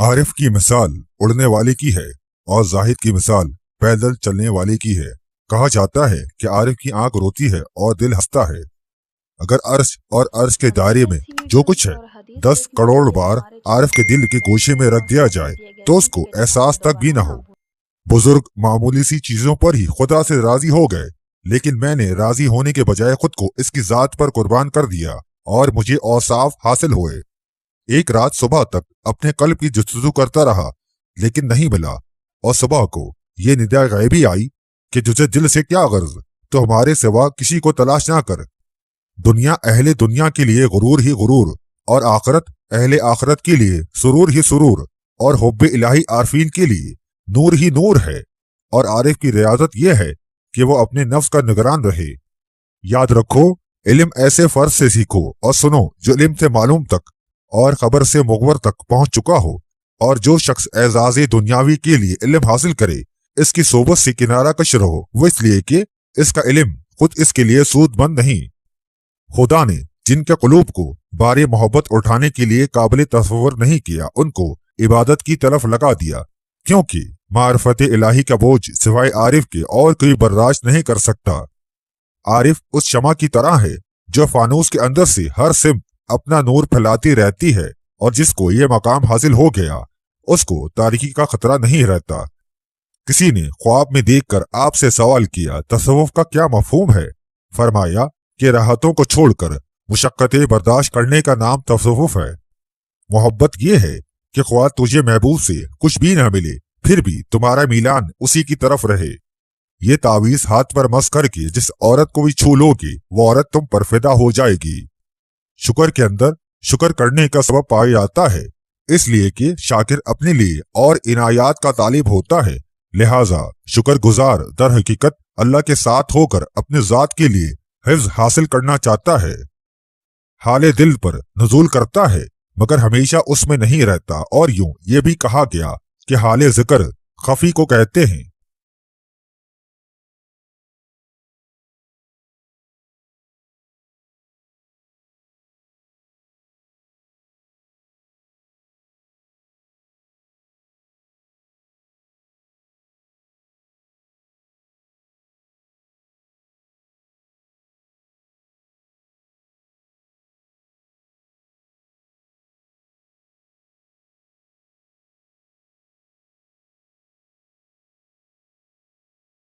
عارف کی مثال اڑنے والے کی ہے اور زاہد کی مثال پیدل چلنے والے کی ہے۔ کہا جاتا ہے کہ عارف کی آنکھ روتی ہے اور دل ہنستا ہے۔ اگر عرش اور عرش کے دائرے میں جو کچھ ہے 10 کروڑ بار عارف کے دل کے گوشے میں رکھ دیا جائے تو اس کو احساس تک بھی نہ ہو۔ بزرگ معمولی سی چیزوں پر ہی خدا سے راضی ہو گئے، لیکن میں نے راضی ہونے کے بجائے خود کو اس کی ذات پر قربان کر دیا اور مجھے اوصاف حاصل ہوئے۔ ایک رات صبح تک اپنے قلب کی جستجو کرتا رہا لیکن نہیں ملا، اور صبح کو یہ ندا غیبی آئی کہ تجھے دل سے کیا غرض، تو ہمارے سوا کسی کو تلاش نہ کر۔ دنیا اہل دنیا کے لیے غرور ہی غرور، اور آخرت اہل آخرت کے لیے سرور ہی سرور، اور حب الہی عارفین کے لیے نور ہی نور ہے۔ اور عارف کی ریاضت یہ ہے کہ وہ اپنے نفس کا نگران رہے۔ یاد رکھو، علم ایسے فرض سے سیکھو اور سنو جو علم سے معلوم تک اور خبر سے مغور تک پہنچ چکا ہو، اور جو شخص اعزاز دنیاوی کے لیے علم حاصل کرے اس کی صحبت سے کنارہ کش رہو، وہ اس لیے کہ اس کا علم خود اس کے لیے سود مند نہیں۔ خدا نے جن کے قلوب کو بار محبت اٹھانے کے لیے قابل تصور نہیں کیا، ان کو عبادت کی طرف لگا دیا، کیونکہ معرفت الہی کا بوجھ سوائے عارف کے اور کوئی برداشت نہیں کر سکتا۔ عارف اس شمع کی طرح ہے جو فانوس کے اندر سے ہر سمت اپنا نور پھیلاتی رہتی ہے، اور جس کو یہ مقام حاصل ہو گیا اس کو تاریکی کا خطرہ نہیں رہتا۔ کسی نے خواب میں دیکھ کر آپ سے سوال کیا، تصوف کا کیا مفہوم ہے؟ فرمایا کہ راحتوں کو چھوڑ کر مشقتیں برداشت کرنے کا نام تصوف ہے۔ محبت یہ ہے کہ خواہ تجھے محبوب سے کچھ بھی نہ ملے پھر بھی تمہارا میلان اسی کی طرف رہے۔ یہ تعویذ ہاتھ پر مس کر کے جس عورت کو بھی چھو لو گے وہ عورت تم پر فدا ہو جائے گی۔ شکر کے اندر شکر کرنے کا سبب پایا جاتا ہے، اس لیے کہ شاکر اپنے لیے اور عنایات کا طالب ہوتا ہے، لہٰذا شکر گزار در حقیقت اللہ کے ساتھ ہو کر اپنے ذات کے لیے حفظ حاصل کرنا چاہتا ہے۔ حال دل پر نزول کرتا ہے مگر ہمیشہ اس میں نہیں رہتا، اور یوں یہ بھی کہا گیا کہ حال ذکر خفی کو کہتے ہیں۔